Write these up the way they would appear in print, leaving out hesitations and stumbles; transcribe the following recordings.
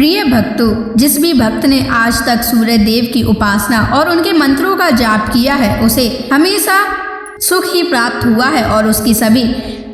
प्रिय भक्तों, जिस भी भक्त ने आज तक सूर्य देव की उपासना और उनके मंत्रों का जाप किया है उसे हमेशा सुख ही प्राप्त हुआ है और उसकी सभी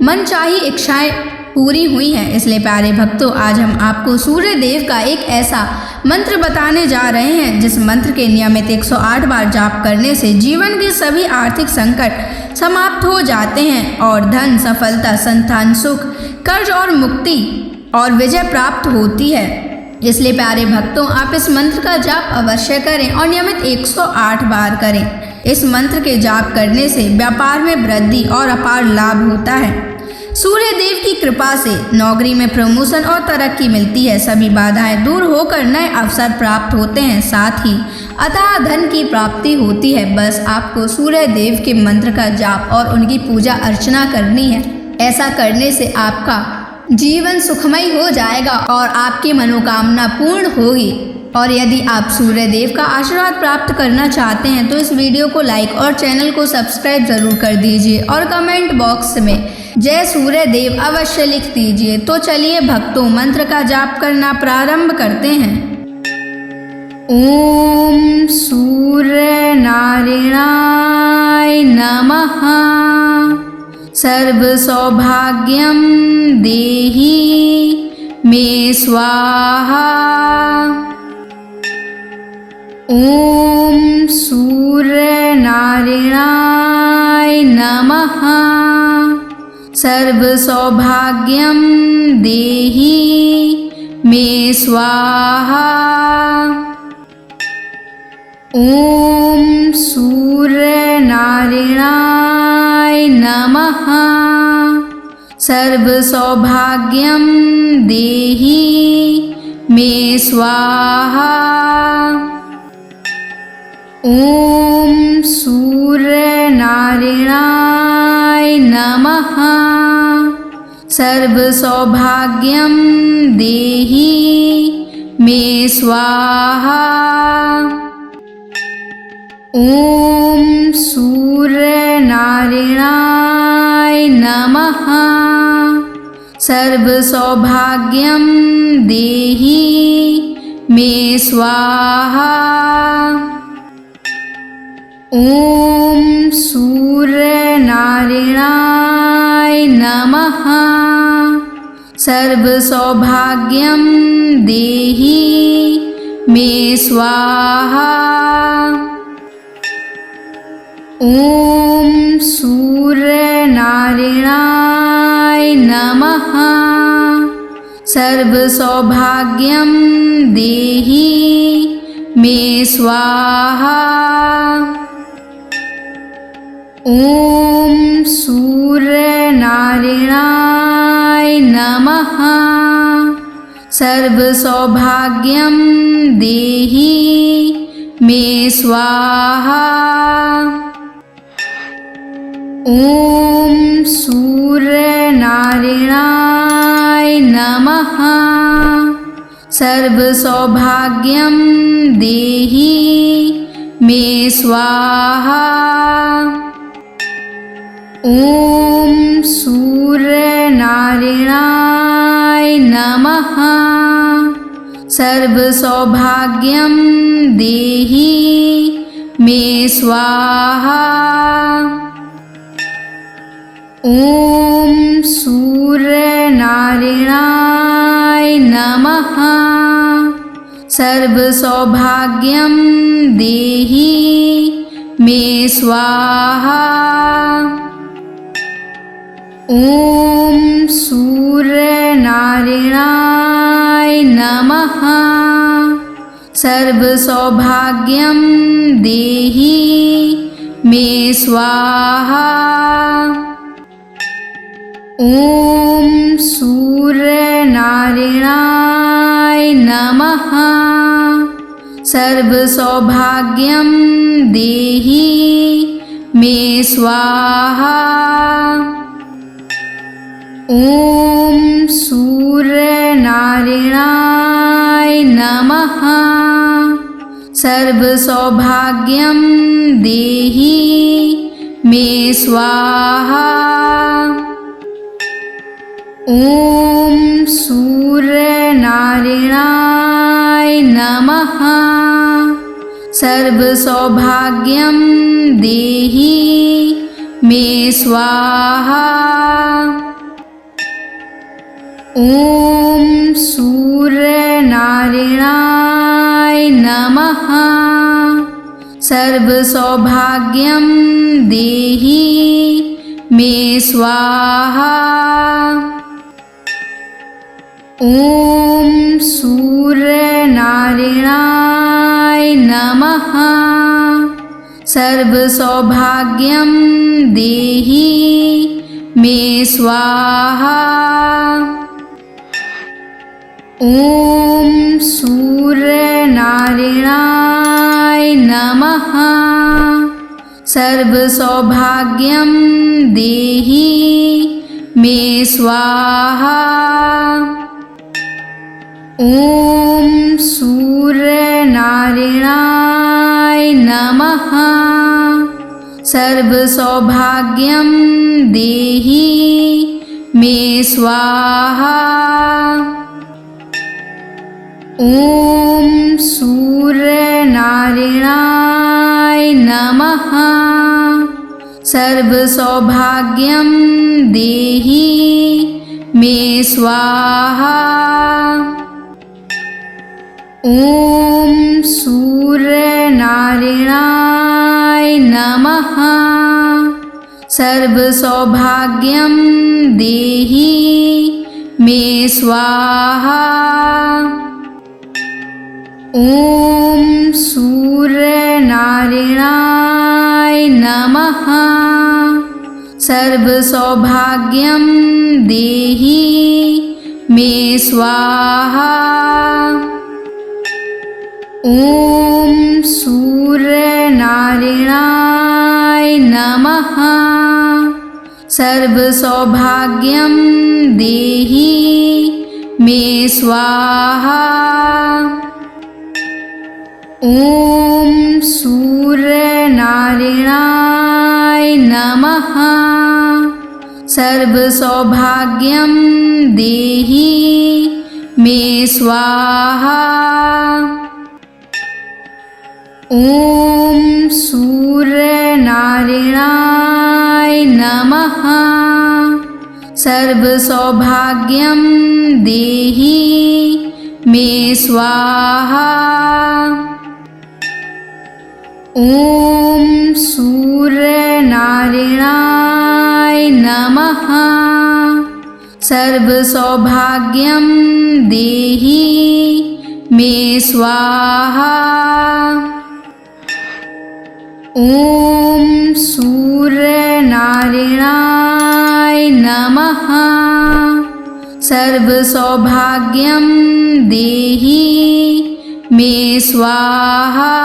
मनचाही इच्छाएं पूरी हुई हैं। इसलिए प्यारे भक्तों, आज हम आपको सूर्य देव का एक ऐसा मंत्र बताने जा रहे हैं जिस मंत्र के नियमित 108 बार जाप करने से जीवन के सभी आर्थिक संकट समाप्त हो जाते हैं और धन, सफलता, संतान सुख, कर्ज और मुक्ति और विजय प्राप्त होती है। इसलिए प्यारे भक्तों, आप इस मंत्र का जाप अवश्य करें और नियमित 108 बार करें। इस मंत्र के जाप करने से व्यापार में वृद्धि और अपार लाभ होता है। सूर्य देव की कृपा से नौकरी में प्रमोशन और तरक्की मिलती है। सभी बाधाएं दूर होकर नए अवसर प्राप्त होते हैं। साथ ही अथाह धन की प्राप्ति होती है। बस आपको सूर्य देव के मंत्र का जाप और उनकी पूजा अर्चना करनी है। ऐसा करने से आपका जीवन सुखमय हो जाएगा और आपकी मनोकामना पूर्ण होगी। और यदि आप सूर्य देव का आशीर्वाद प्राप्त करना चाहते हैं तो इस वीडियो को लाइक और चैनल को सब्सक्राइब जरूर कर दीजिए और कमेंट बॉक्स में जय सूर्य देव अवश्य लिख दीजिए। तो चलिए भक्तों, मंत्र का जाप करना प्रारंभ करते हैं। ओम सूर्य नारायणाय नमः। सर्व सौभाग्यम देहि मे स्वाहा। ओम सूर्य नारायणाय नमः। सर्व सौभाग्यम देहि मे स्वाहा। ओम सूर्य नारायणाय नमः। सर्व सौभाग्यम देहि मे स्वाहा। ओम सूर्य नारायणाय नमः। सर्व सौभाग्यम देहि मे स्वाहा। ओम सूर्य नारायणाय नमः। सर्व सौभाग्यम देहि मे स्वाहा। ओम सूर्य नारायणाय नमः। सर्व सौभाग्यम देहि मे स्वाहा। ओम सूर्य नारायणाय नमः। सर्व सौभाग्यम देहि मे स्वाहा। ओम सूर्य नारायणाय नमः। सर्व सौभाग्यम देहि मे स्वाहा। ओम सूर्य नारायणाय नमः। सर्व सौभाग्यम देहि मे स्वाहा। ओम सूर्य नारायणाय नमः। सर्व सौभाग्यम देहि मे स्वाहा। ओम सूर्य नारायणाय नमः। सर्व सौभाग्यम देहि मे स्वाहा। ओम सूर्य नारायणाय नमः। सर्व सौभाग्यम देहि मे स्वाहा। ओम सूर्य नारायणाय नमः। सर्व सौभाग्यम देहि मे स्वाहा। ओम सूर्य नारायणाय नमः। सर्व सौभाग्यम देहि मे स्वाहा। ओम सूर्य नारायणाय नमः। सर्वसौभाग्यं देहि मे स्वाहा। ॐ सूर्यनारायणाय नमः। सर्वसौभाग्यं देहि मे स्वाहा। ॐ सूर्यनारायणाय नमः। सर्वसौभाग्यं देहि मे स्वाहा। ॐ सूर्यनारायणाय नमः। सर्वसौभाग्यं देहि मे स्वाहा। ॐ सूर्यनारायणाय नमः। सर्वसौभाग्यं देहि मे स्वाहा। ॐ सूर्यनारायणाय नमः। सर्वसौभाग्यं देहि मे स्वाहा। ॐ सूर्यनारायणाय नमः। सर्वसौभाग्यं देहि मे स्वाहा। ॐ सूर्यनारायणाय नमः। सर्वसौभाग्यं देहि मे स्वाहा। ॐ सूर्यनारायणाय नमः। सर्वसौभाग्यं देहि मे स्वाहा। ॐ सूर्यनारायणाय नमः। सर्वसौभाग्यं देहि मे स्वाहा। ॐ सूर्यनारायणाय नमः। सर्वसौभाग्यं देहि मे स्वाहा। ॐ सूर्यनारायणाय नमः। सर्वसौभाग्यं देहि मे स्वाहा। ॐ सूर्यनारायणाय नमः। सर्वसौभाग्यं देहि मे स्वाहा।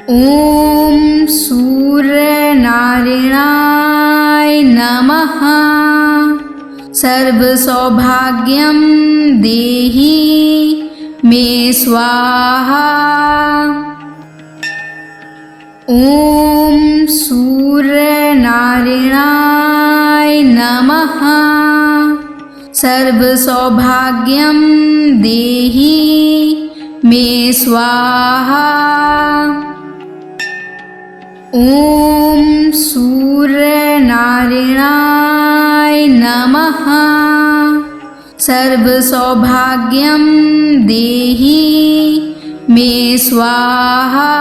ॐ सूर्यनारायणाय नमः। सर्वसौभाग्यं देहि मे स्वाहा। ॐ सूर्यनारायणाय नमः। सर्वसौभाग्यं देहि मे स्वाहा। ॐ सूर्यनारायणाय नमः। सर्वसौभाग्यं देहि मे स्वाहा।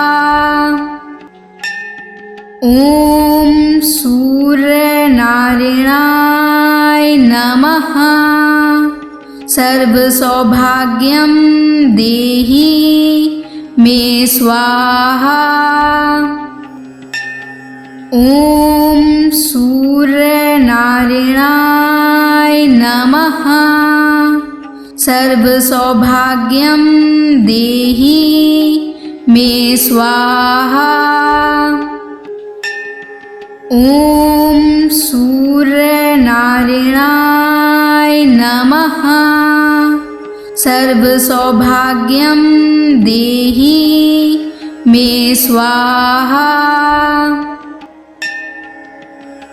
ॐ सूर्यनारायणाय नमः। सर्वसौभाग्यं देहि मे स्वाहा। ॐ सूर्यनारायणाय नमः। सर्वसौभाग्यं देहि मे स्वाहा। ॐ सूर्यनारायणाय नमः। सर्वसौभाग्यं देहि मे स्वाहा।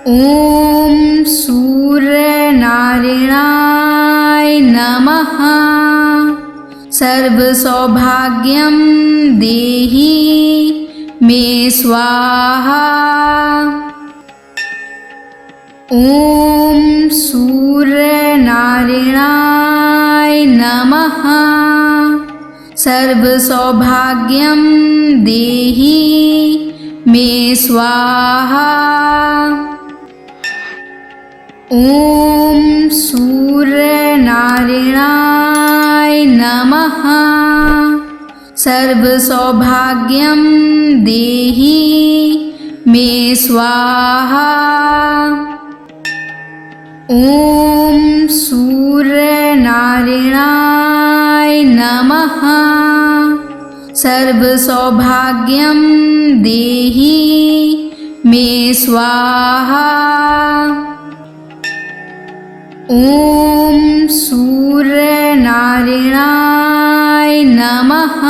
ॐ सूर्यनारायणाय नमः। सर्वसौभाग्यं देहि मे स्वाहा। ॐ सूर्यनारायणाय नमः। सर्वसौभाग्यं देहि मे स्वाहा। ॐ सूर्यनारायणाय नमः। सर्वसौभाग्यं देहि मे स्वाहा। ॐ सूर्यनारायणाय नमः। सर्वसौभाग्यं देहि मे स्वाहा। ॐ सूर्यनारायणाय नमः।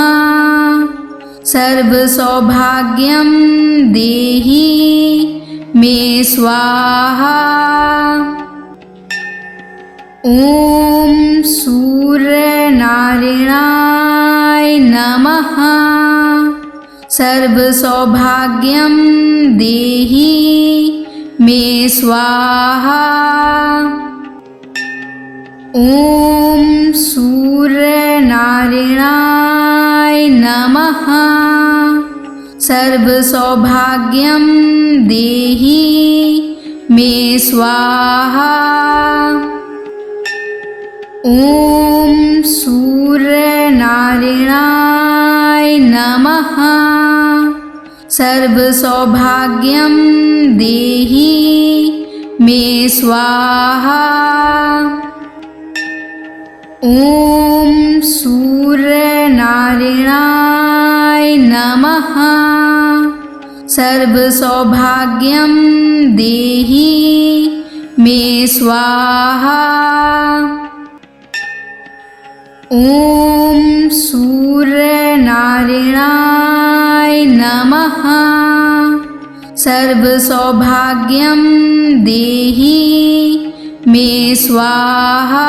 सर्वसौभाग्यं देहि मे स्वाहा। ॐ सूर्यनारायणाय नमः। सर्वसौभाग्यं देहि मे स्वाहा। ॐ सूर्यनारायणाय नमः। सर्वसौभाग्यं देहि मे स्वाहा। ॐ सूर्यनारायणाय नमः। सर्वसौभाग्यं देहि मे स्वाहा। ॐ सूर्यनारायणाय नमः। सर्वसौभाग्यं देहि मे स्वाहा। ॐ सूर्यनारायणाय नमः। सर्वसौभाग्यं देहि मे स्वाहा।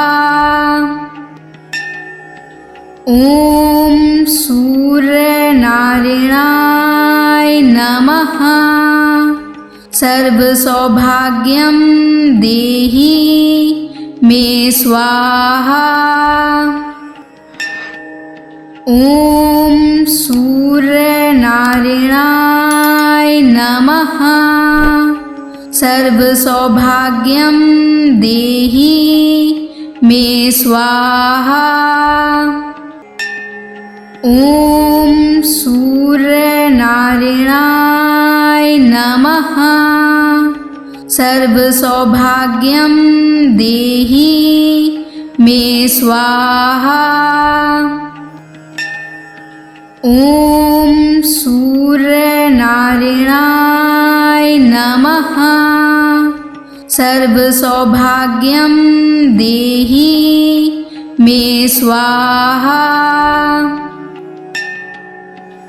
ॐ सूर्यनारायणाय नमः। सर्वसौभाग्यं देहि मे स्वाहा। ॐ सूर्यनारायणाय नमः। सर्वसौभाग्यं देहि मे स्वाहा। ॐ सूर्यनारायणाय नमः। सर्वसौभाग्यं देहि मे स्वाहा। ॐ सूर्यनारायणाय नमः। सर्वसौभाग्यं देहि मे स्वाहा।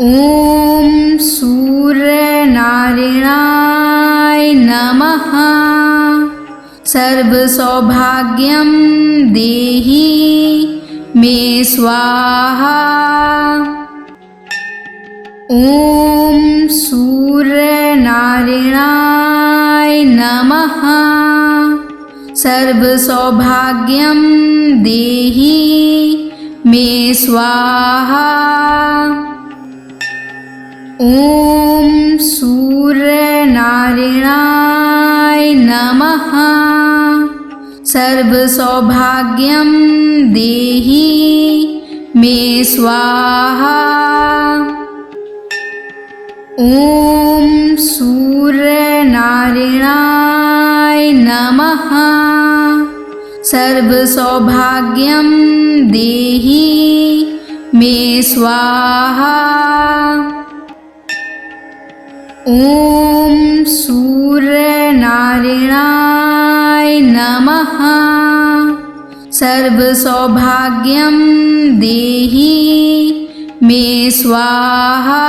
ॐ सूर्यनारायणाय नमः। सर्वसौभाग्यं देहि मे स्वाहा। ॐ सूर्यनारायणाय नमः। सर्वसौभाग्यं देहि मे स्वाहा। ॐ सूर्यनारायणाय नमः। सर्वसौभाग्यं देहि मे स्वाहा। ॐ सूर्यनारायणाय नमः। सर्वसौभाग्यं देहि मे स्वाहा। ॐ सूर्यनारायणाय नमः। सर्वसौभाग्यं देहि मे स्वाहा।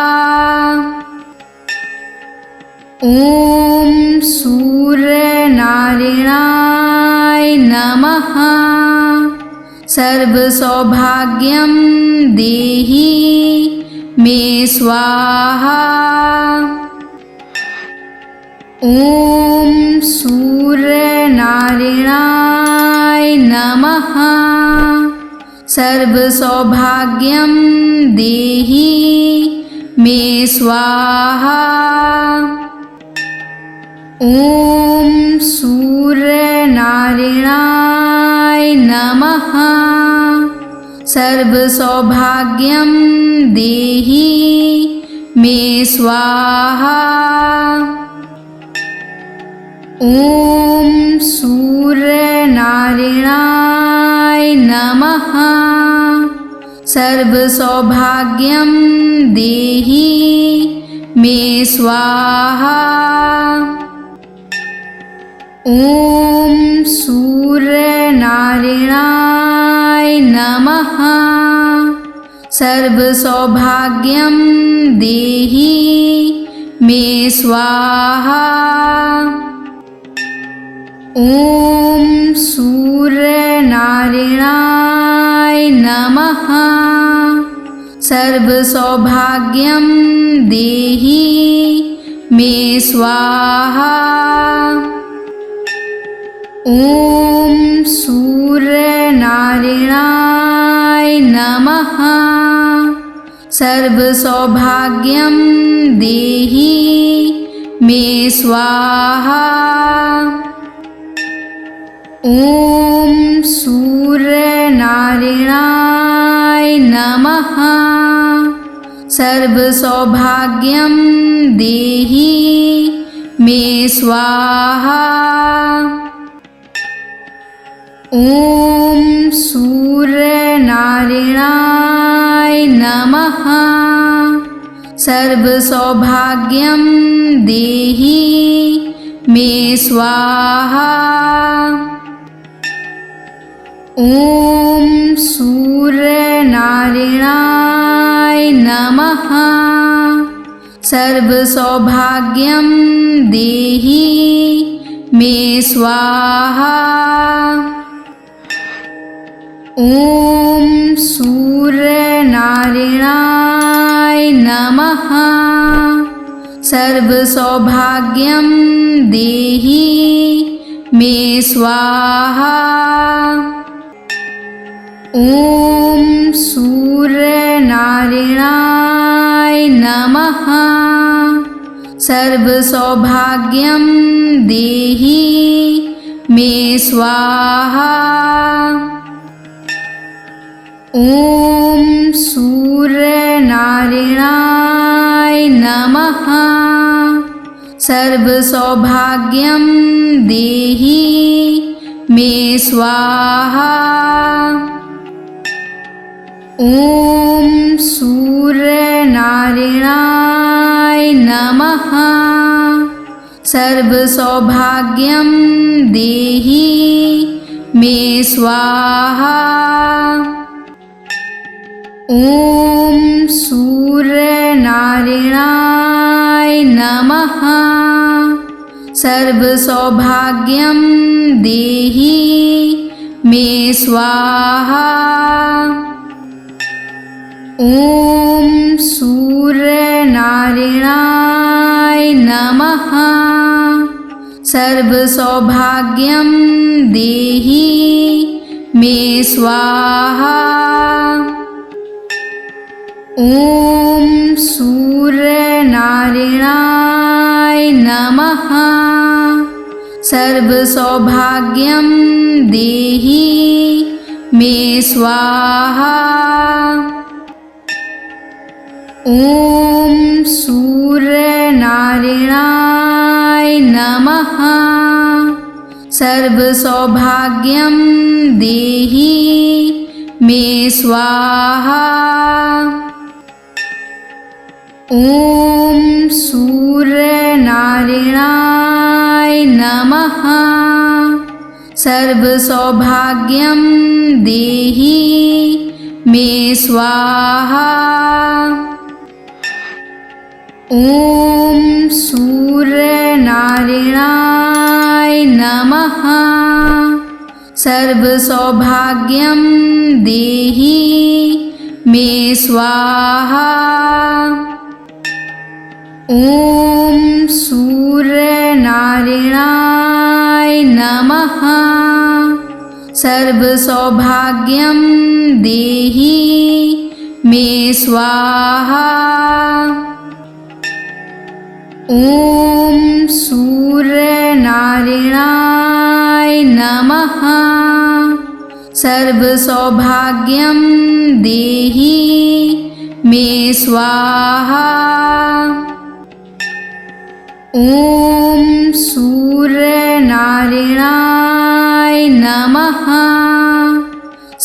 ॐ सूर्यनारायणाय नमः। सर्वसौभाग्यं देहि मे स्वाहा। ॐ सूर्यनारायणाय नमः। सर्वसौभाग्यं देहि मे स्वाहा। ॐ सूर्यनारायणाय नमः। सर्वसौभाग्यं देहि मे स्वाहा। ॐ सूर्यनारायणाय नमः। सर्वसौभाग्यं देहि मे स्वाहा। ॐ सूर्यनारायणाय नमः। सर्वसौभाग्यं देहि मे स्वाहा। ॐ सूर्यनारायणाय नमः। सर्वसौभाग्यं देहि मे स्वाहा। ॐ सूर्यनारायणाय नमः। सर्वसौभाग्यं देहि मे स्वाहा। ॐ सूर्यनारायणाय नमः। सर्वसौभाग्यं देहि मे स्वाहा। ॐ सूर्यनारायणाय नमः। सर्वसौभाग्यं देहि मे स्वाहा। ॐ सूर्यनारायणाय नमः। सर्वसौभाग्यं देहि मे स्वाहा। ॐ सूर्यनारायणाय नमः। सर्वसौभाग्यं देहि मे स्वाहा। ॐ सूर्यनारायणाय नमः। सर्वसौभाग्यं देहि मे स्वाहा। ॐ सूर्यनारायणाय नमः। सर्वसौभाग्यं देहि मे स्वाहा। ॐ सूर्यनारायणाय नमः। सर्वसौभाग्यं देहि मे स्वाहा। ॐ सूर्यनारायणाय नमः। सर्वसौभाग्यं देहि मे स्वाहा। ॐ सूर्यनारायणाय नमः। सर्वसौभाग्यं देहि मे स्वाहा। ॐ सूर्यनारायणाय नमः। सर्वसौभाग्यं देहि मे स्वाहा। ॐ सूर्यनारायणाय नमः। सर्वसौभाग्यं देहि मे स्वाहा। ॐ सूर्यनारायणाय नमः। सर्वसौभाग्यं देहि मे स्वाहा। ॐ सूर्यनारायणाय नमः। सर्वसौभाग्यं देहि मे स्वाहा। ॐ सूर्यनारायणाय नमः। सर्वसौभाग्यं देहि मे स्वाहा। ॐ सूर्यनारायणाय नमः। सर्वसौभाग्यं देहि मे स्वाहा। ॐ सूर्यनारायणाय नमः।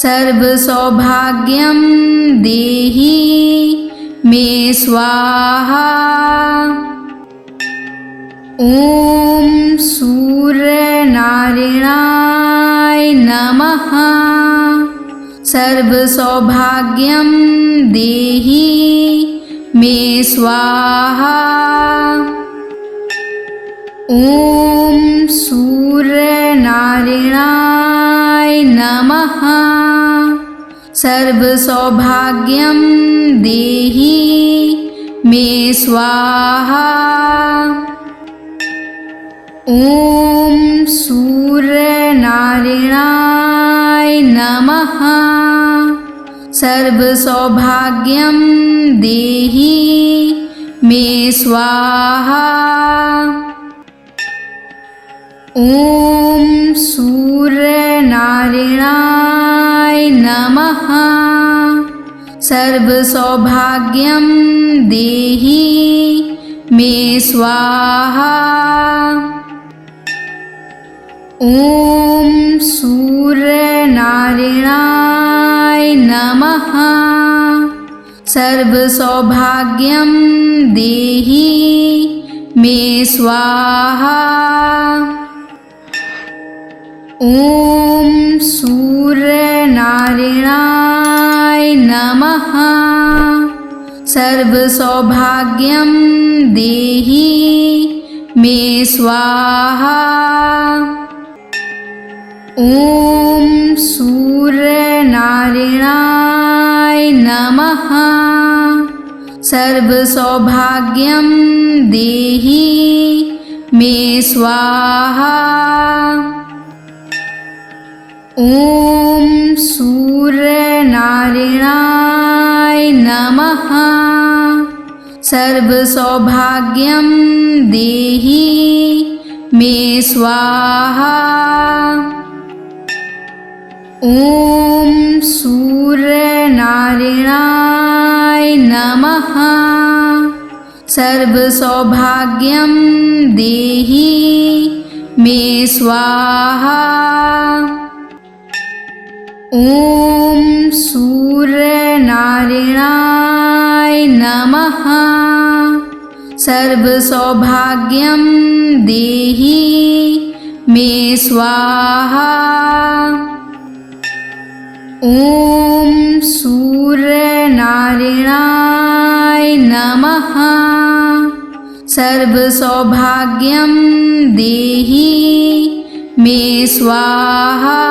सर्वसौभाग्यं देहि मे स्वाहा। ॐ सूर्यनारायणाय नमः। सर्वसौभाग्यं देहि मे स्वाहा। ॐ सूर्यनारायणाय नमः। सर्वसौभाग्यं देहि मे स्वाहा। ॐ सूर्यनारायणाय नमः। सर्वसौभाग्यं देहि मे स्वाहा। ॐ सूर्यनारायणाय नमः। सर्वसौभाग्यं देहि मे स्वाहा। ॐ सूर्यनारायणाय नमः। सर्वसौभाग्यं देहि मे स्वाहा। ॐ सूर्यनारायणाय नमः। सर्वसौभाग्यं देहि मे स्वाहा। ॐ सूर्यनारायणाय नमः। सर्वसौभाग्यं देहि मे स्वाहा। ॐ सूर्यनारायणाय नमः। सर्वसौभाग्यं देहि मे स्वाहा। ॐ सूर्यनारायणाय नमः। सर्वसौभाग्यं देहि मे स्वाहा। ॐ सूर्यनारायणाय नमः। सर्वसौभाग्यं देहि मे स्वाहा। ॐ सूर्यनारायणाय नमः। सर्वसौभाग्यं देहि मे स्वाहा।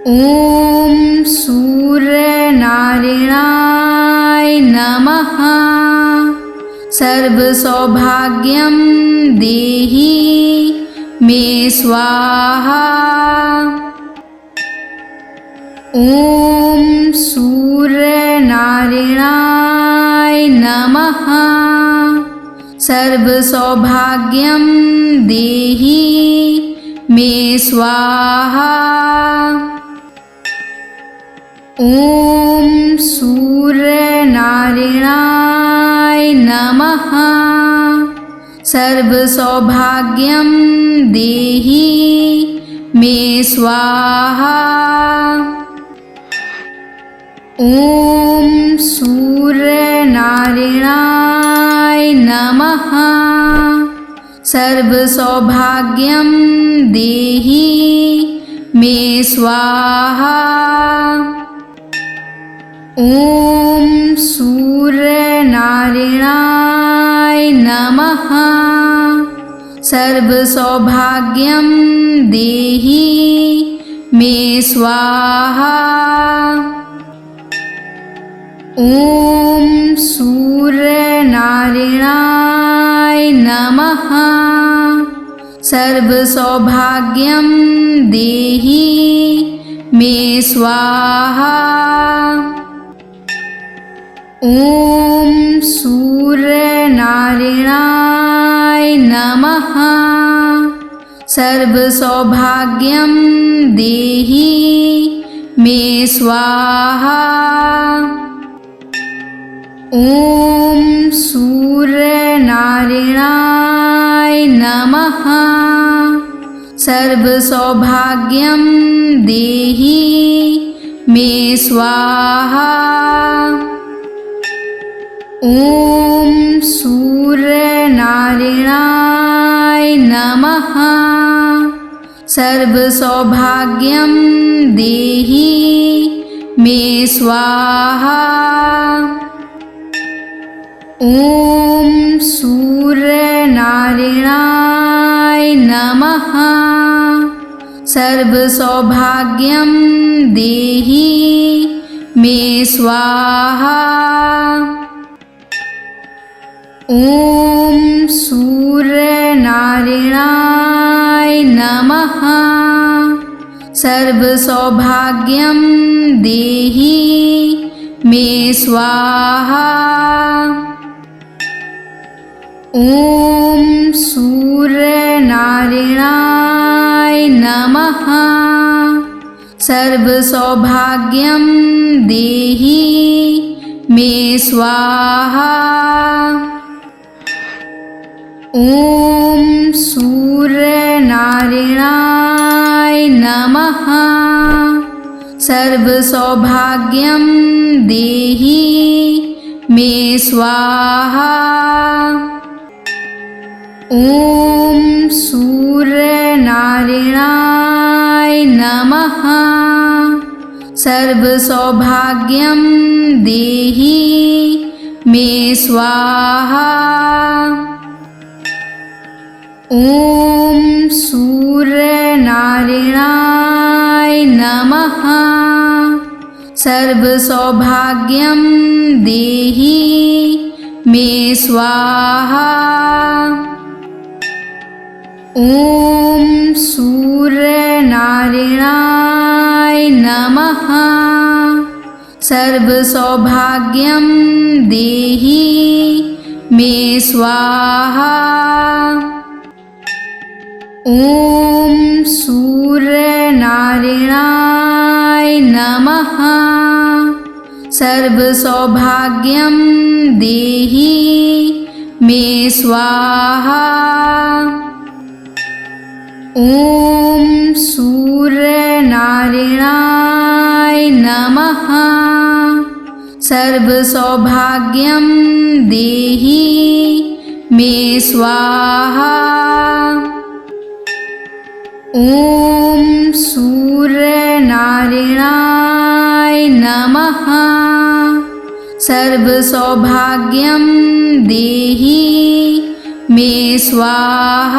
ॐ सूर्यनारायणाय नमः। सर्वसौभाग्यं देहि मे स्वाहा। ॐ सूर्यनारायणाय नमः। सर्वसौभाग्यं देहि मे स्वाहा। ॐ सूर्यनारायणाय नमः। सर्वसौभाग्यं देहि मे स्वाहा। ॐ सूर्यनारायणाय नमः। सर्वसौभाग्यं देहि मे स्वाहा। ॐ सूर्यनारायणाय नमः। सर्वसौभाग्यं देहि मे स्वाहा। ॐ सूर्यनारायणाय नमः। सर्वसौभाग्यं देहि मे स्वाहा। ॐ सूर्यनारायणाय नमः। सर्वसौभाग्यं देहि मे स्वाहा। ॐ सूर्यनारायणाय नमः। सर्वसौभाग्यं देहि मे स्वाहा। ॐ सूर्यनारायणाय नमः। सर्वसौभाग्यं देहि मे स्वाहा। ॐ सूर्यनारायणाय नमः। सर्वसौभाग्यं देहि मे स्वाहा। ॐ सूर्यनारायणाय नमः। सर्वसौभाग्यं देहि मे स्वाहा। ॐ सूर्यनारायणाय नमः। सर्वसौभाग्यं देहि मे स्वाहा। ॐ सूर्यनारायणाय नमः। सर्वसौभाग्यं देहि मे स्वाहा। ॐ सूर्यनारायणाय नमः। सर्वसौभाग्यं देहि मे स्वाहा। ॐ सूर्यनारायणाय नमः। सर्वसौभाग्यं देहि मे स्वाहा। ॐ सूर्यनारायणाय नमः। सर्वसौभाग्यं देहि मे स्वाहा। ॐ सूर्यनारायणाय नमः। सर्वसौभाग्यं देहि मे स्वाहा। ॐ सूर्यनारायणाय नमः। सर्वसौभाग्यं देहि मे स्वाहा। ॐ सूर्यनारायणाय नमः। सर्वसौभाग्यं देहि मे स्वाहा।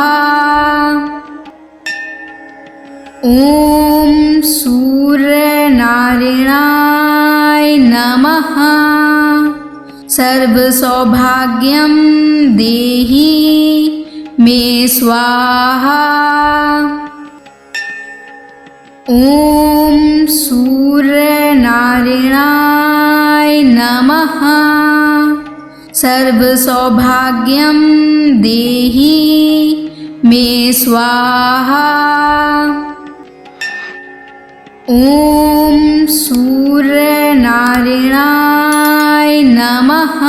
ॐ सूर्यनारायणाय नमः। सर्वसौभाग्यं देहि मे स्वाहा। ॐ सूर्यनारायणाय नमः। सर्वसौभाग्यं देहि मे स्वाहा। ॐ सूर्यनारायणाय नमः।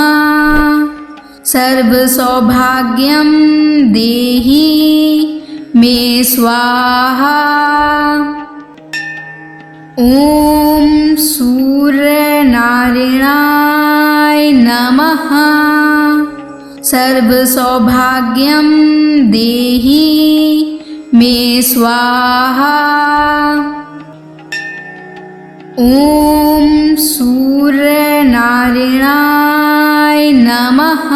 सर्वसौभाग्यं देहि मे स्वाहा। ॐ सूर्यनारायणाय नमः। सर्वसौभाग्यं देहि मे स्वाहा। ॐ सूर्यनारायणाय नमः।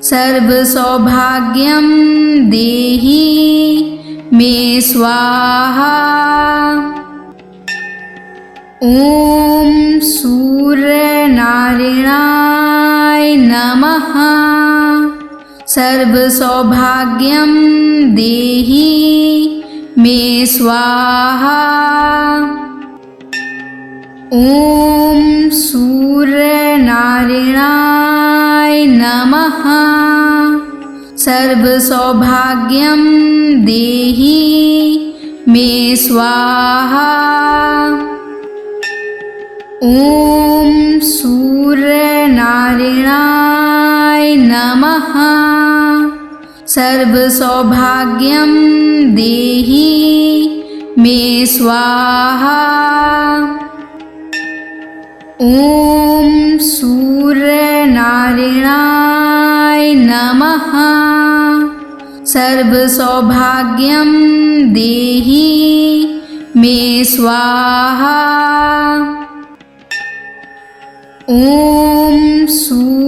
सर्वसौभाग्यं देहि मे स्वाहा। ॐ सूर्यनारायणाय नमः। सर्वसौभाग्यं देहि मे स्वाहा। ॐ सूर्यनारायणाय नमः। सर्वसौभाग्यं देहि मे स्वाहा। ॐ सूर्यनारायणाय नमः। सर्वसौभाग्यं देहि मे स्वाहा। ॐ सूर्यनारायणाय नमः। सर्वसौभाग्यं देहि मे स्वाहा। ॐ सूर्यनारायणाय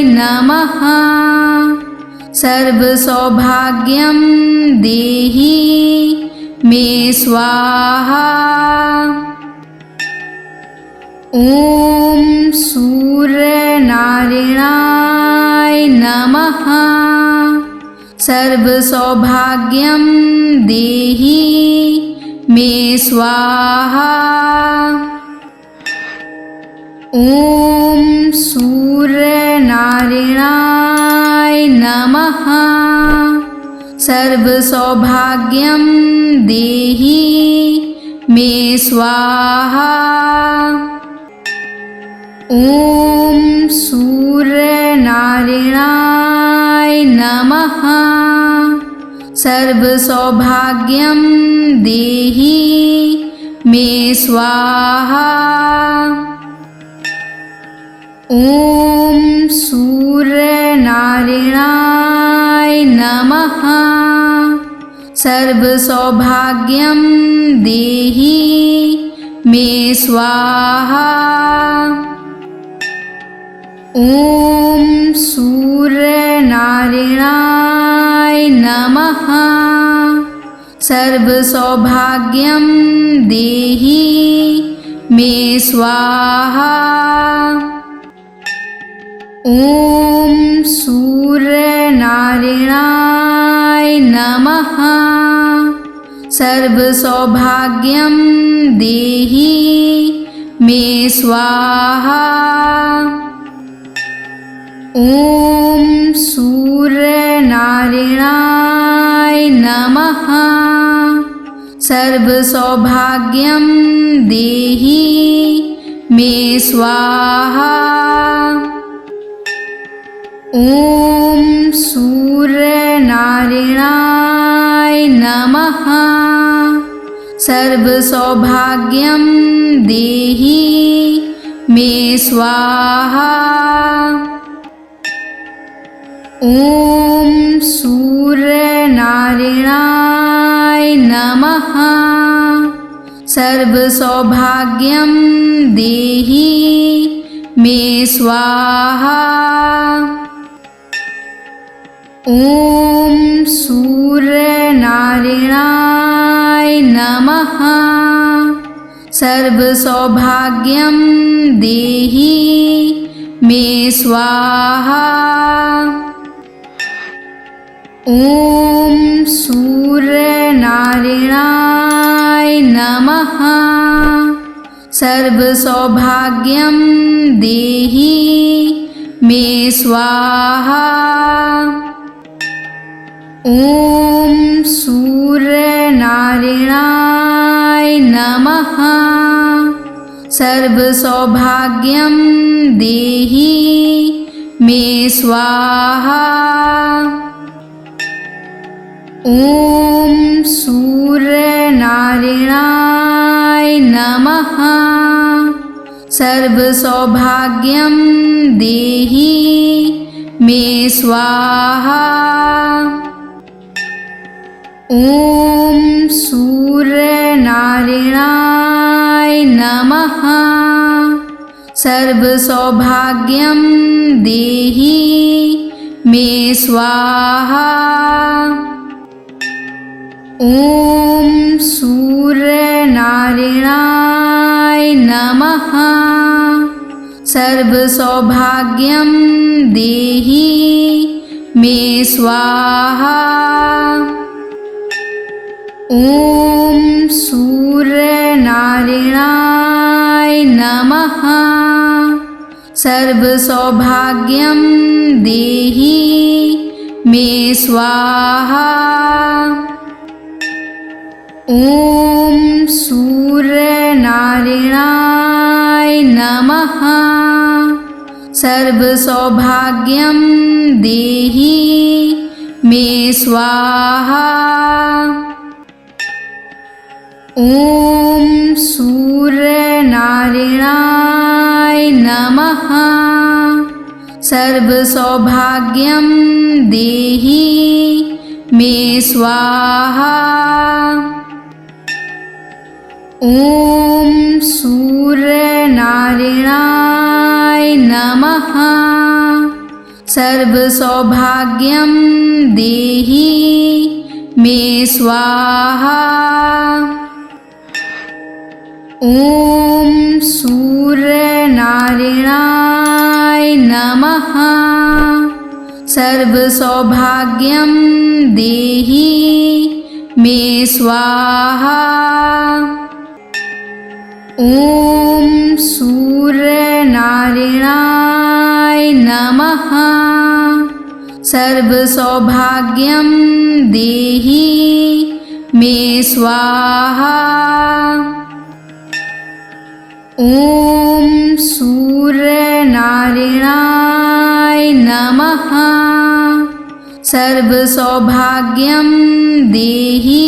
नमः। सर्वसौभाग्यं देहि मे स्वाहा। ॐ सूर्यनारायणाय नमः। सर्वसौभाग्यं देहि मे स्वाहा। ॐ सूर्यनारायणाय नमः। सर्वसौभाग्यं देहि मे स्वाहा। ॐ सूर्यनारायणाय नमः। सर्वसौभाग्यं देहि मे स्वाहा। ॐ सूर्यनारायणाय नमः। सर्वसौभाग्यं देहि मे स्वाहा। ॐ सूर्यनारायणाय नमः। सर्वसौभाग्यं देहि मे स्वाहा। ॐ सूर्यनारायणाय नमः। सर्वसौभाग्यं देहि मे स्वाहा। ॐ सूर्यनारायणाय नमः। सर्वसौभाग्यं देहि मे स्वाहा। ॐ सूर्यनारायणाय नमः। सर्वसौभाग्यं देहि मे स्वाहा। ॐ सूर्यनारायणाय नमः। सर्वसौभाग्यं देहि मे स्वाहा। ॐ सूर्यनारायणाय नमः। सर्वसौभाग्यं देहि मे स्वाहा। ॐ सूर्यनारायणाय नमः। सर्वसौभाग्यं देहि मे स्वाहा। ॐ सूर्यनारायणाय नमः। सर्वसौभाग्यं देहि मे स्वाहा। ॐ सूर्यनारायणाय नमः। सर्वसौभाग्यं देहि मे स्वाहा। ॐ सूर्यनारायणाय नमः। सर्वसौभाग्यं देहि मे स्वाहा। ॐ सूर्यनारायणाय नमः। सर्वसौभाग्यं देहि मे स्वाहा। ॐ सूर्यनारायणाय नमः। सर्वसौभाग्यं देहि मे स्वाहा। ॐ सूर्यनारायणाय नमः। सर्वसौभाग्यं देहि मे स्वाहा। ॐ सूर्यनारायणाय नमः। सर्वसौभाग्यं देहि मे स्वाहा। ॐ सूर्यनारायणाय नमः। सर्वसौभाग्यं देहि मे स्वाहा। ॐ सूर्यनारायणाय नमः। सर्वसौभाग्यं देहि मे स्वाहा। ॐ सूर्यनारायणाय नमः। सर्वसौभाग्यं देहि मे स्वाहा। ॐ सूर्यनारायणाय नमः। सर्वसौभाग्यं देहि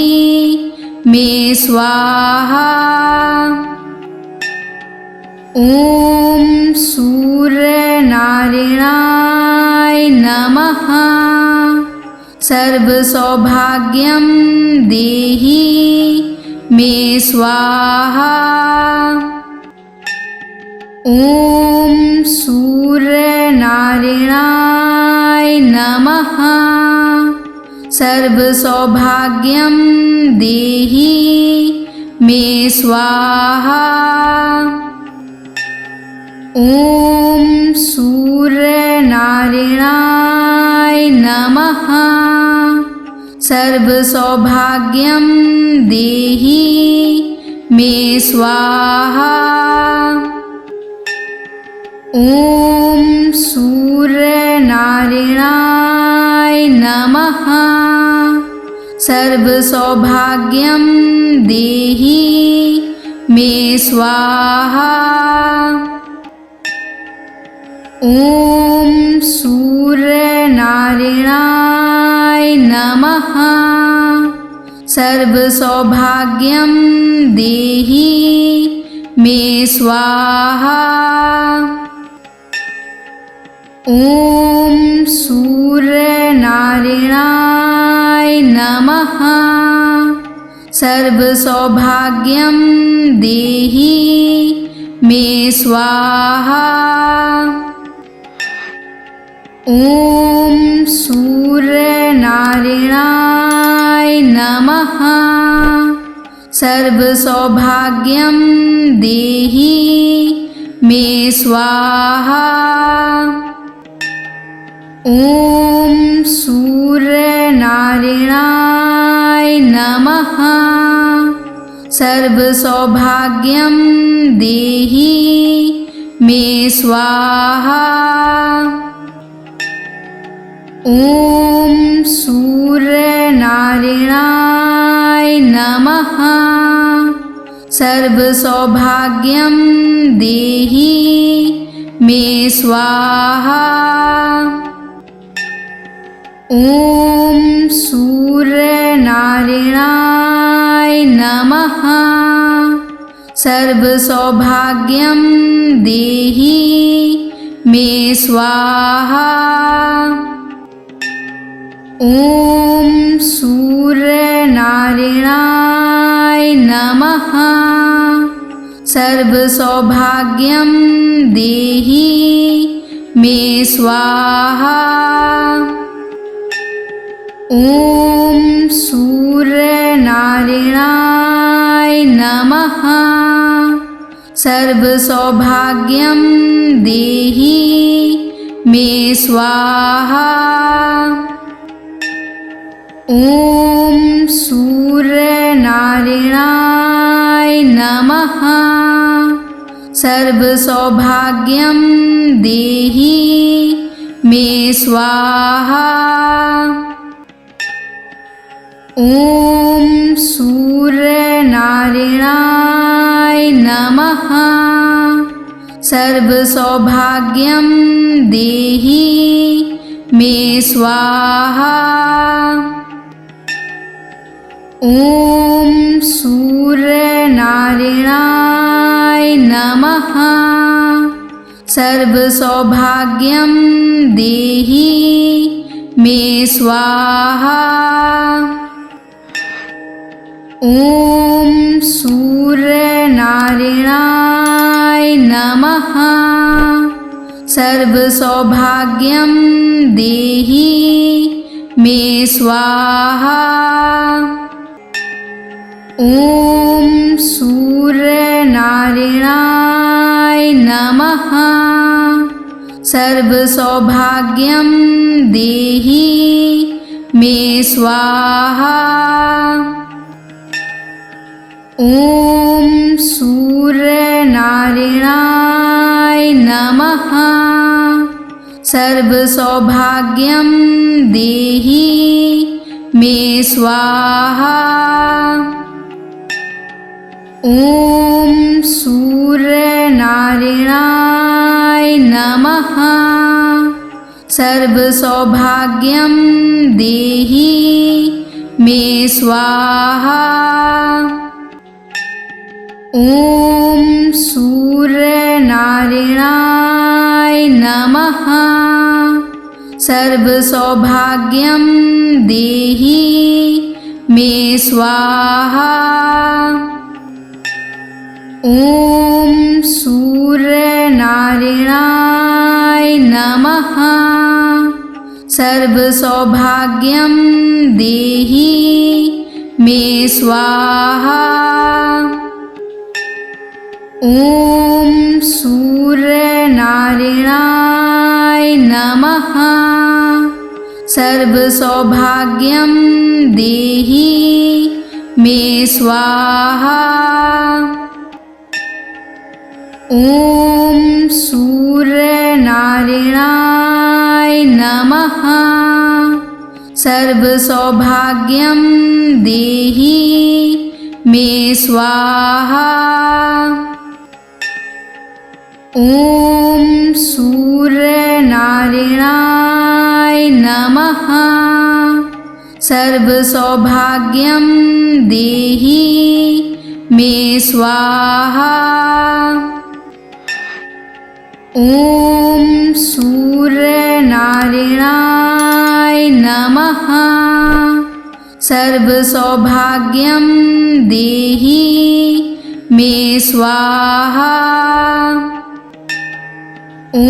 मे स्वाहा। ॐ सूर्यनारायणाय नमः। सर्वसौभाग्यं देहि मे स्वाहा। ॐ सूर्यनारायणाय नमः। सर्वसौभाग्यं देहि मे स्वाहा। ॐ सूर्यनारायणाय नमः। सर्वसौभाग्यं देहि मे स्वाहा। ॐ सूर्यनारायणाय नमः। सर्वसौभाग्यं देहि मे स्वाहा। ॐ सूर्यनारायणाय नमः। सर्वसौभाग्यं देहि मे स्वाहा। ॐ सूर्यनारायणाय नमः। सर्वसौभाग्यं देहि मे स्वाहा। ॐ सूर्यनारायणाय नमः। सर्वसौभाग्यं देहि मे स्वाहा। ॐ सूर्यनारायणाय नमः। सर्वसौभाग्यं देहि मे स्वाहा। ॐ सूर्यनारायणाय नमः। सर्वसौभाग्यं देहि मे स्वाहा। ॐ सूर्यनारायणाय नमः। सर्वसौभाग्यं देहि मे स्वाहा। ॐ सूर्यनारायणाय नमः। सर्वसौभाग्यं देहि मे स्वाहा। ॐ सूर्यनारायणाय नमः। सर्वसौभाग्यं देहि मे स्वाहा। ॐ सूर्यनारायणाय नमः। सर्वसौभाग्यं देहि मे स्वाहा। ॐ सूर्यनारायणाय नमः। सर्वसौभाग्यं देहि मे स्वाहा। ॐ सूर्यनारायणाय नमः। सर्वसौभाग्यं देहि मे स्वाहा। ॐ सूर्यनारायणाय नमः। सर्वसौभाग्यं देहि मे स्वाहा। ॐ सूर्यनारायणाय नमः। सर्वसौभाग्यं देहि मे स्वाहा। ॐ सूर्यनारायणाय नमः। सर्वसौभाग्यं देहि मे स्वाहा। ॐ सूर्यनारायणाय नमः। सर्वसौभाग्यं देहि मे स्वाहा। ॐ सूर्यनारायणाय नमः। सर्वसौभाग्यं देहि मे स्वाहा। ॐ सूर्यनारायणाय नमः। सर्वसौभाग्यं देहि मे स्वाहा। ॐ सूर्यनारायणाय नमः। सर्वसौभाग्यं देहि मे स्वाहा। ॐ सूर्यनारायणाय नमः। सर्वसौभाग्यं देहि मे स्वाहा। ॐ सूर्यनारायणाय नमः। सर्वसौभाग्यं देहि मे स्वाहा। ॐ सूर्यनारायणाय नमः। सर्वसौभाग्यं देहि मे स्वाहा। ॐ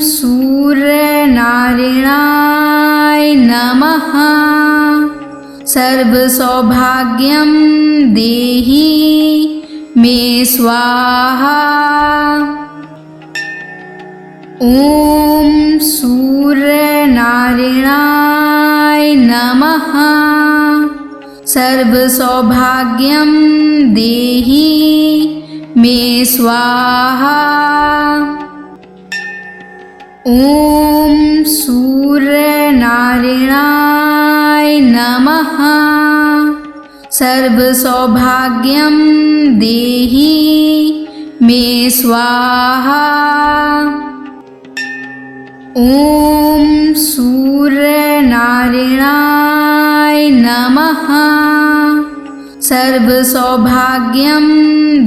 सूर्यनारायणाय नमः। सर्वसौभाग्यं देहि मे स्वाहा। ॐ सूर्यनारायणाय नमः। सर्वसौभाग्यं देहि मे स्वाहा। ॐ सूर्यनारायणाय नमः। सर्वसौभाग्यं देहि मे स्वाहा। ॐ सूर्यनारायणाय नमः। सर्वसौभाग्यं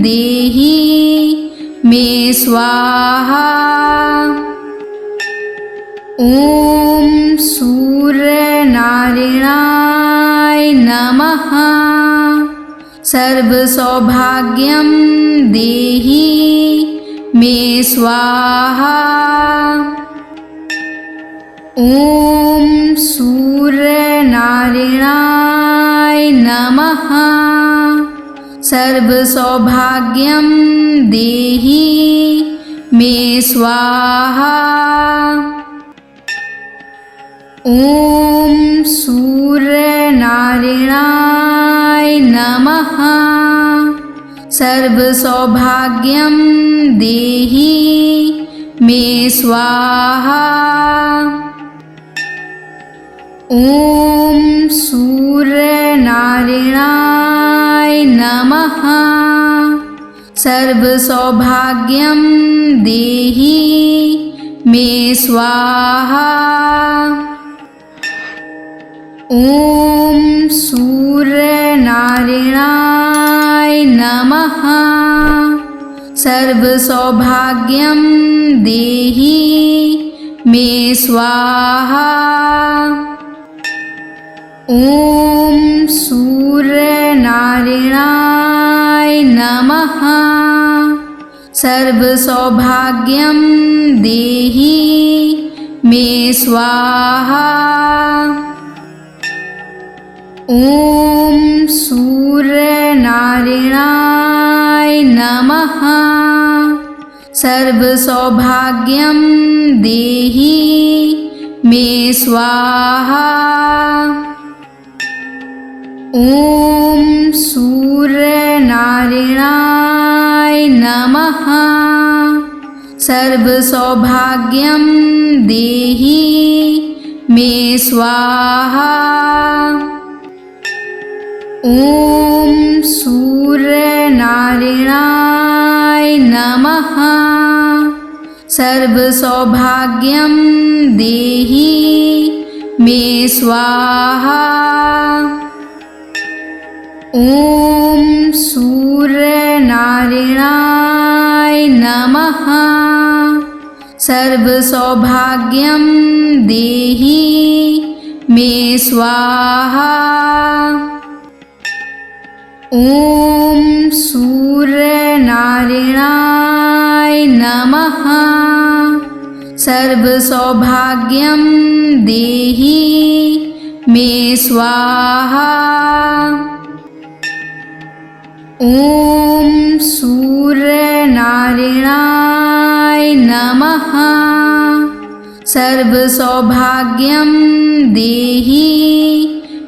देहि मे स्वाहा। ॐ सूर्यनारायणाय नमः। सर्वसौभाग्यं देहि मे स्वाहा। ॐ सूर्यनारायणाय नमः। सर्वसौभाग्यं देहि मे स्वाहा। ॐ सूर्यनारायणाय नमः। सर्वसौभाग्यं देहि मे स्वाहा। ॐ सूर्यनारायणाय नमः। सर्वसौभाग्यं देहि मे स्वाहा। ॐ सूर्यनारायणाय नमः। सर्वसौभाग्यं देहि मे स्वाहा। ॐ सूर्यनारायणाय नमः। सर्वसौभाग्यं देहि मे स्वाहा। ॐ सूर्यनारायणाय नमः। सर्वसौभाग्यं देहि मे स्वाहा। ॐ सूर्यनारायणाय नमः। सर्वसौभाग्यं देहि मे स्वाहा। ॐ सूर्यनारायणाय नमः। सर्वसौभाग्यं देहि मे स्वाहा। ॐ सूर्यनारायणाय नमः। सर्वसौभाग्यं देहि मे स्वाहा। ॐ सूर्यनारायणाय नमः। सर्वसौभाग्यं देहि मे स्वाहा। ॐ सूर्यनारायणाय नमः। सर्वसौभाग्यं देहि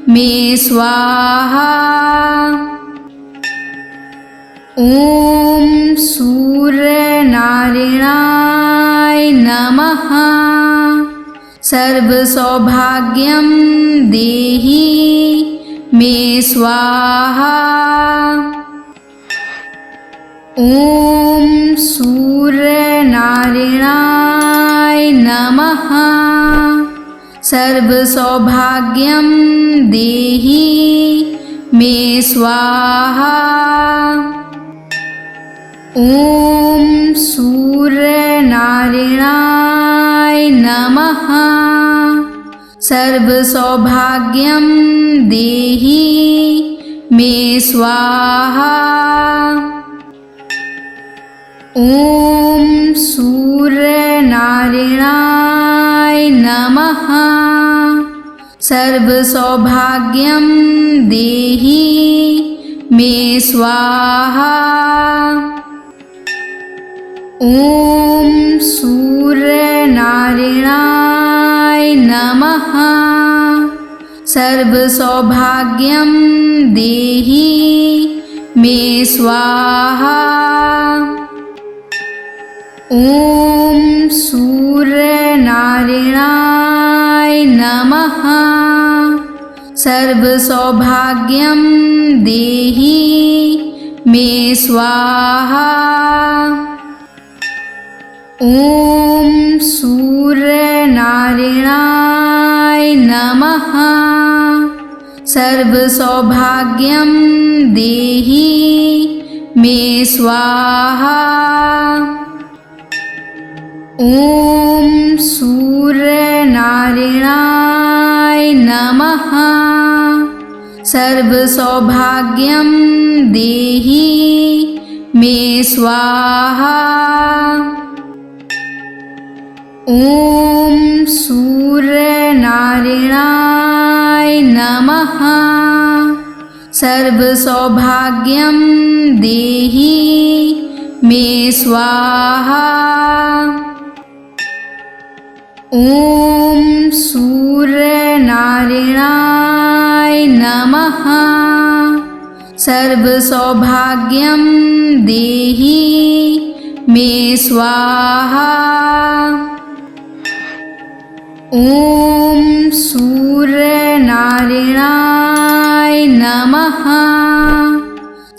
मे स्वाहा। ॐ सूर्यनारायणाय नमः। सर्वसौभाग्यं देहि मे स्वाहा। ॐ सूर्यनारायणाय नमः। सर्वसौभाग्यं देहि मे स्वाहा। ॐ सूर्यनारायणाय नमः। सर्वसौभाग्यं देहि मे स्वाहा। ॐ सूर्यनारायणाय नमः। सर्वसौभाग्यं देहि मे स्वाहा। ॐ सूर्यनारायणाय नमः। सर्वसौभाग्यं देहि मे स्वाहा। ॐ सूर्यनारायणाय नमः। सर्वसौभाग्यं देहि मे स्वाहा। ॐ सूर्यनारायणाय नमः। सर्वसौभाग्यं देहि मे स्वाहा। ॐ सूर्यनारायणाय नमः। सर्वसौभाग्यं देहि मे स्वाहा। ॐ सूर्यनारायणाय नमः। सर्वसौभाग्यं देहि मे स्वाहा। ॐ सूर्यनारायणाय नमः। सर्वसौभाग्यं देहि मे स्वाहा। ॐ सूर्यनारायणाय नमः।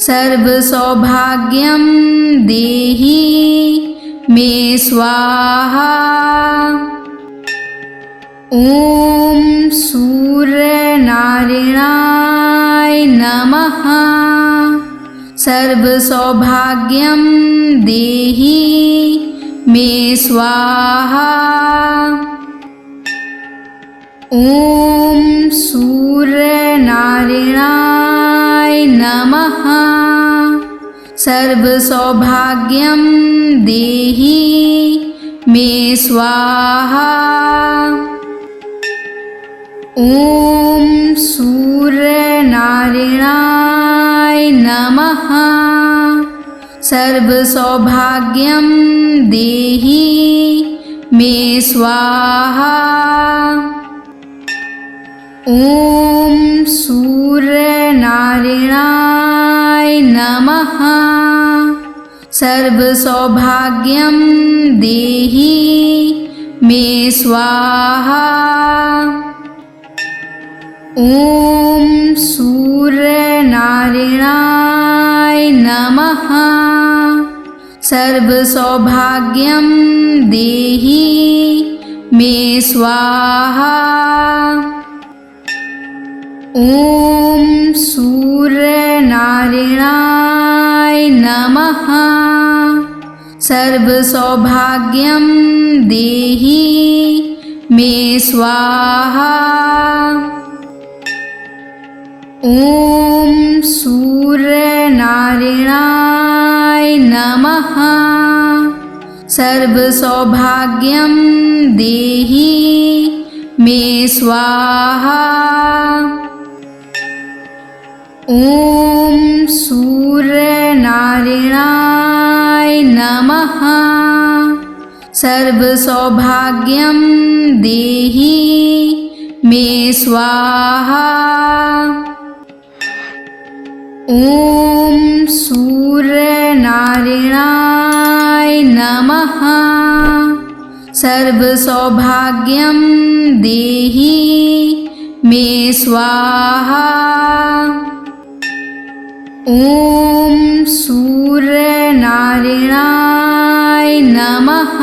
सर्वसौभाग्यं देहि मे स्वाहा। ॐ सूर्यनारायणाय नमः। सर्वसौभाग्यं देहि मे स्वाहा। ॐ सूर्यनारायणाय नमः। सर्वसौभाग्यं देहि मे स्वाहा। ॐ सूर्यनारायणाय नमः। सर्वसौभाग्यं देहि मे स्वाहा। ॐ सूर्यनारायणाय नमः। सर्वसौभाग्यं देहि मे स्वाहा। ॐ सूर्यनारायणाय नमः। सर्वसौभाग्यं देहि मे स्वाहा। ॐ सूर्यनारायणाय नमः। सर्वसौभाग्यं देहि मे स्वाहा। ॐ सूर्यनारायणाय नमः। सर्वसौभाग्यं देहि मे स्वाहा। ॐ सूर्यनारायणाय नमः। सर्वसौभाग्यं देहि मे स्वाहा। ॐ सूर्यनारायणाय नमः। सर्वसौभाग्यं देहि मे स्वाहा। ॐ सूर्यनारायणाय नमः।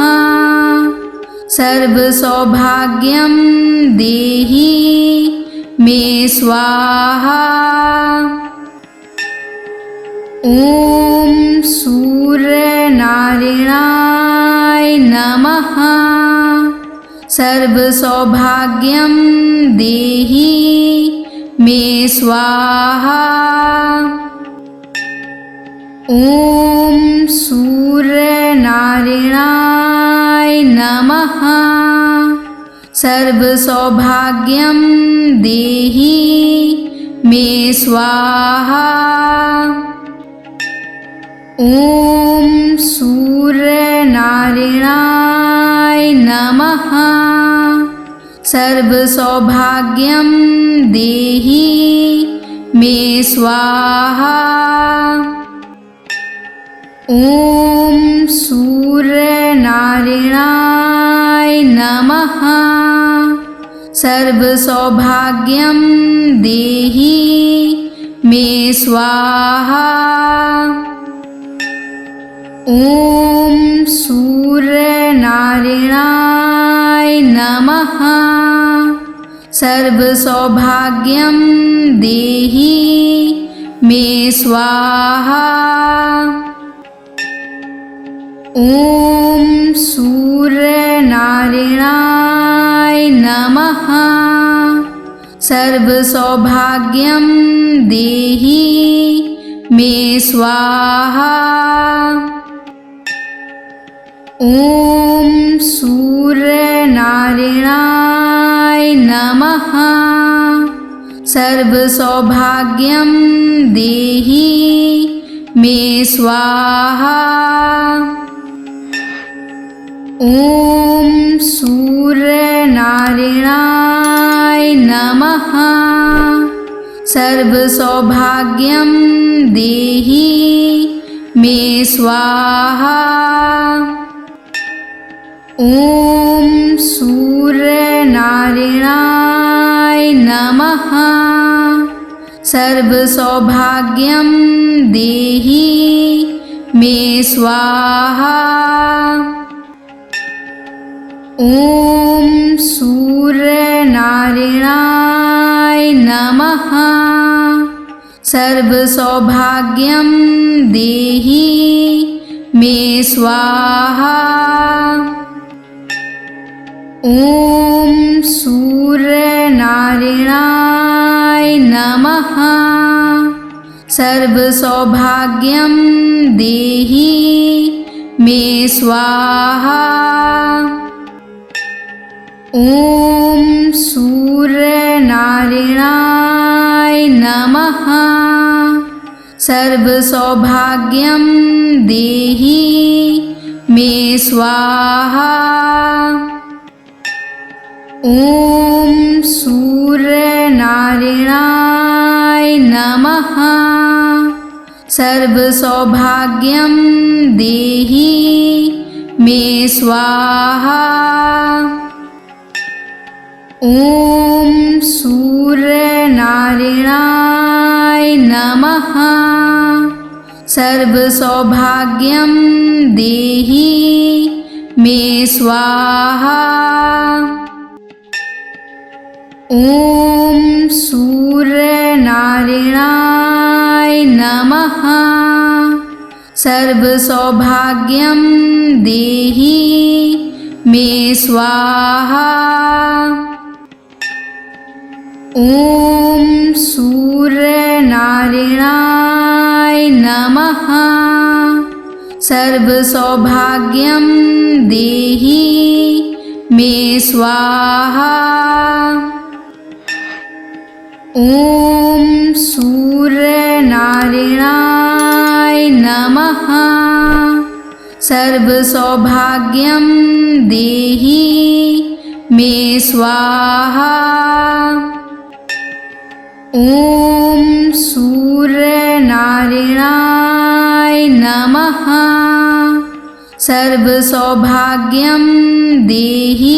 सर्वसौभाग्यं देहि मे स्वाहा। ॐ सूर्यनारायणाय नमः। सर्वसौभाग्यं देहि मे स्वाहा। ॐ सूर्यनारायणाय नमः। सर्वसौभाग्यं देहि मे स्वाहा। ॐ सूर्यनारायणाय नमः। सर्वसौभाग्यं देहि मे स्वाहा। ॐ सूर्यनारायणाय नमः। सर्वसौभाग्यं देहि मे स्वाहा। ॐ सूर्यनारायणाय नमः। सर्वसौभाग्यं देहि मे स्वाहा। ॐ सूर्यनारायणाय नमः। सर्वसौभाग्यं देहि मे स्वाहा। ॐ सूर्यनारायणाय नमः। सर्वसौभाग्यं देहि मे स्वाहा। ॐ सूर्यनारायणाय नमः। सर्वसौभाग्यं देहि मे स्वाहा। ॐ सूर्यनारायणाय नमः। सर्वसौभाग्यं देहि मे स्वाहा। ॐ सूर्यनारायणाय नमः। सर्वसौभाग्यं देहि मे स्वाहा। ॐ सूर्यनारायणाय नमः। सर्वसौभाग्यं देहि मे स्वाहा। ॐ सूर्यनारायणाय नमः। सर्वसौभाग्यं देहि मे स्वाहा। ॐ सूर्यनारायणाय नमः। सर्वसौभाग्यं देहि मे स्वाहा। ॐ सूर्यनारायणाय नमः। सर्वसौभाग्यं देहि मे स्वाहा। ॐ सूर्यनारायणाय नमः। सर्वसौभाग्यं देहि मे स्वाहा। ॐ सूर्यनारायणाय नमः। सर्वसौभाग्यं देहि मे स्वाहा। ॐ सूर्यनारायणाय नमः। सर्वसौभाग्यं देहि मे स्वाहा। ॐ सूर्यनारायणाय नमः। सर्वसौभाग्यं देहि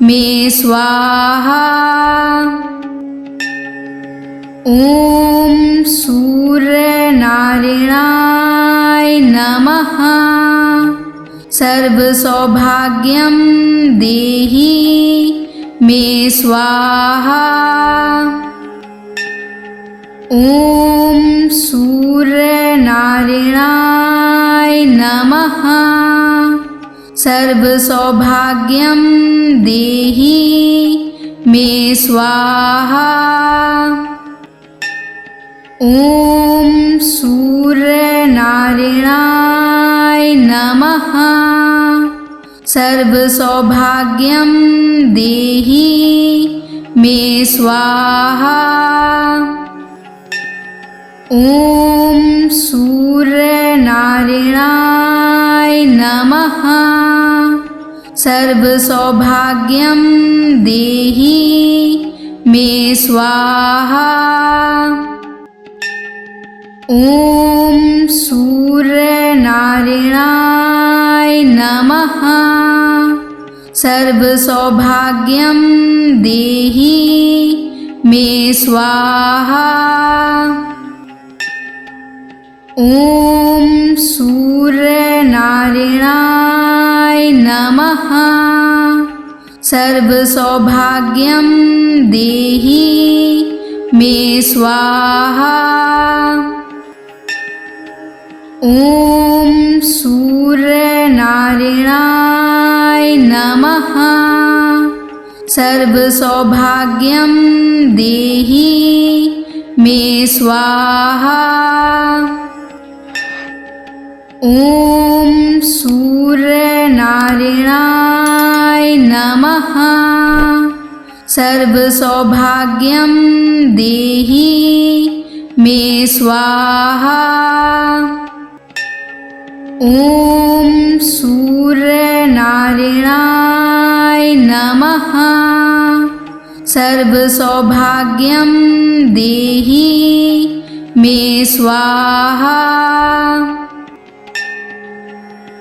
मे स्वाहा। ॐ सूर्यनारायणाय नमः। सर्वसौभाग्यं देहि मे स्वाहा। ॐ सूर्यनारायणाय नमः। सर्वसौभाग्यं देहि मे स्वाहा। ॐ सूर्यनारायणाय नमः। सर्वसौभाग्यं देहि मे स्वाहा। ॐ सूर्यनारायणाय नमः। सर्वसौभाग्यं देहि मे स्वाहा। ॐ सूर्यनारायणाय नमः। सर्वसौभाग्यं देहि मे स्वाहा। ॐ सूर्यनारायणाय नमः। सर्वसौभाग्यं देहि मे स्वाहा। ॐ सूर्यनारायणाय नमः। सर्वसौभाग्यं देहि मे स्वाहा। ॐ सूर्यनारायणाय नमः। सर्वसौभाग्यं देहि मे स्वाहा। ॐ सूर्यनारायणाय नमः। सर्वसौभाग्यं देहि मे स्वाहा।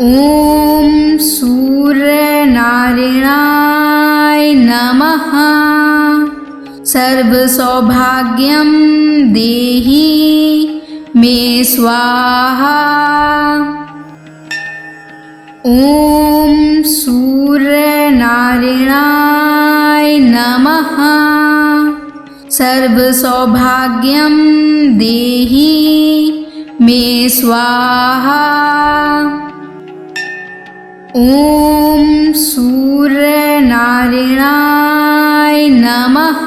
ॐ सूर्यनारायणाय नमः। सर्वसौभाग्यं देहि मे स्वाहा। ॐ सूर्यनारायणाय नमः। सर्वसौभाग्यं देहि मे स्वाहा। ॐ सूर्यनारायणाय नमः।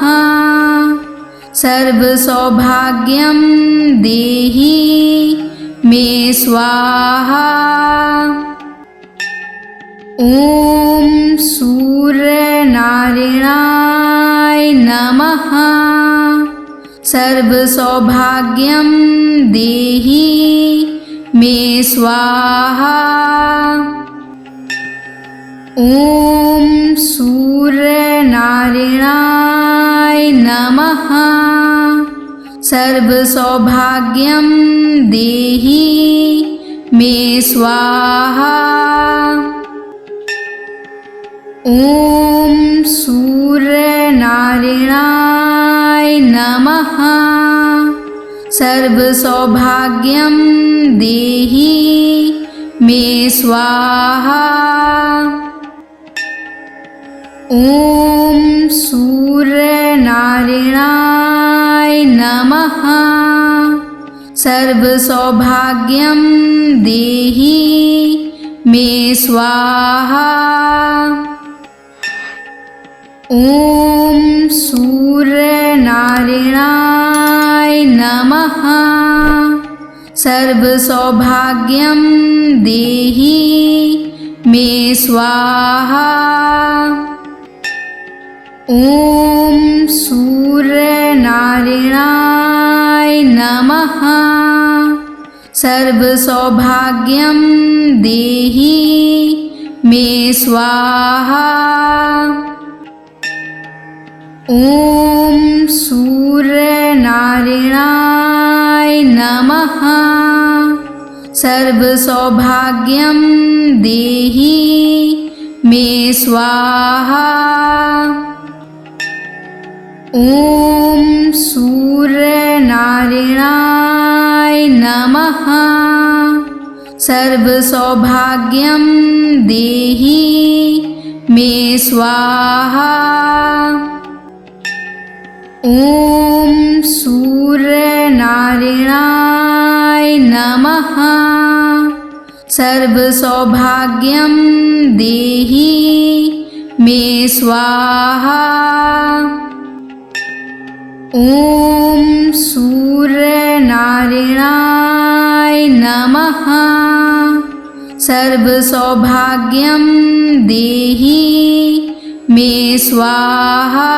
सर्वसौभाग्यं देहि मे स्वाहा। ॐ सूर्यनारायणाय नमः। सर्वसौभाग्यं देहि मे स्वाहा। ॐ सूर्यनारायणाय नमः। सर्वसौभाग्यं देहि मे स्वाहा। ॐ सूर्यनारायणाय नमः। सर्वसौभाग्यं देहि मे स्वाहा। ॐ सूर्यनारायणाय नमः। सर्वसौभाग्यं देहि मे स्वाहा। ॐ सूर्यनारायणाय नमः। सर्वसौभाग्यं देहि मे स्वाहा। ॐ सूर्यनारायणाय नमः। सर्वसौभाग्यं देहि मे स्वाहा। ॐ सूर्यनारायणाय नमः। सर्वसौभाग्यं देहि मे स्वाहा। ॐ सूर्यनारायणाय नमः। सर्वसौभाग्यं देहि मे स्वाहा। ॐ सूर्यनारायणाय नमः। सर्वसौभाग्यं देहि मे स्वाहा। ॐ सूर्यनारायणाय नमः। सर्वसौभाग्यं देहि मे स्वाहा।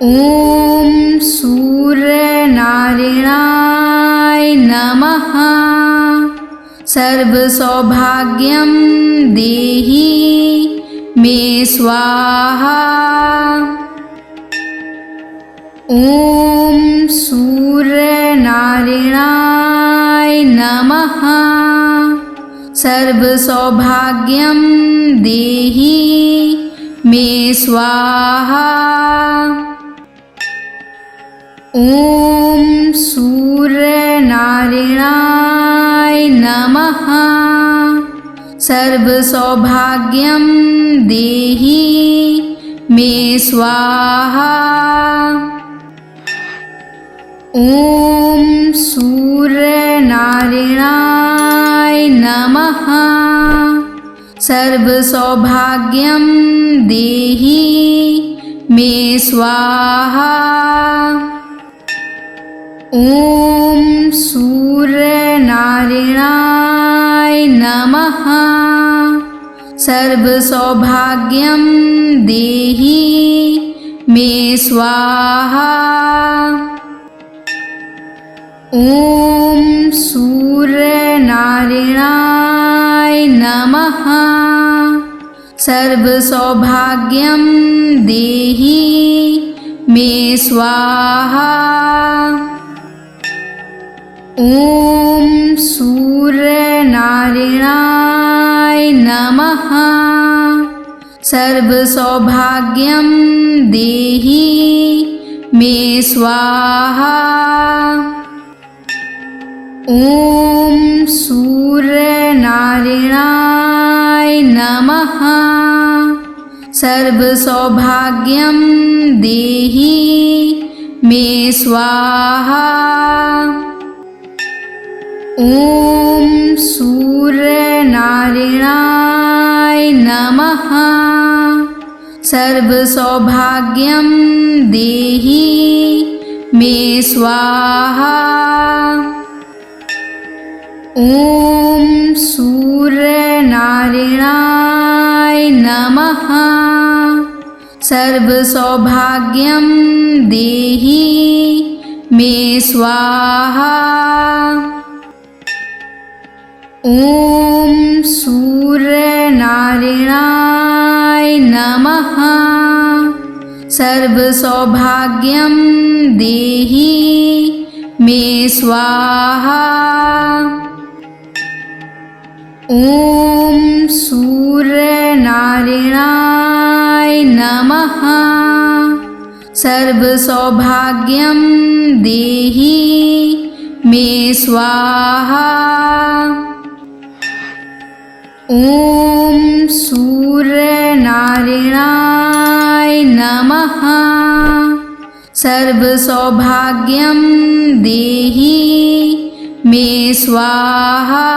ॐ सूर्यनारायणाय नमः। सर्वसौभाग्यं देहि मे स्वाहा। ॐ सूर्यनारायणाय नमः। सर्वसौभाग्यं देहि मे स्वाहा। ॐ सूर्यनारायणाय नमः। सर्वसौभाग्यं देहि मे स्वाहा। ॐ सूर्यनारायणाय नमः। सर्वसौभाग्यं देहि मे स्वाहा। ॐ सूर्यनारायणाय नमः। सर्वसौभाग्यं देहि मे स्वाहा। ॐ सूर्यनारायणाय नमः। सर्वसौभाग्यं देहि मे स्वाहा। ॐ सूर्यनारायणाय नमः। सर्वसौभाग्यं देहि मे स्वाहा। ॐ सूर्यनारायणाय नमः। सर्वसौभाग्यं देहि मे स्वाहा। ॐ सूर्यनारायणाय नमः। सर्वसौभाग्यं देहि मे स्वाहा। ॐ सूर्यनारायणाय नमः। सर्वसौभाग्यं देहि मे स्वाहा। ॐ सूर्यनारायणाय नमः। सर्वसौभाग्यं देहि मे स्वाहा। ॐ सूर्यनारायणाय नमः। सर्वसौभाग्यं देहि मे स्वाहा। ॐ सूर्यनारायणाय नमः। सर्वसौभाग्यं देहि मे स्वाहा।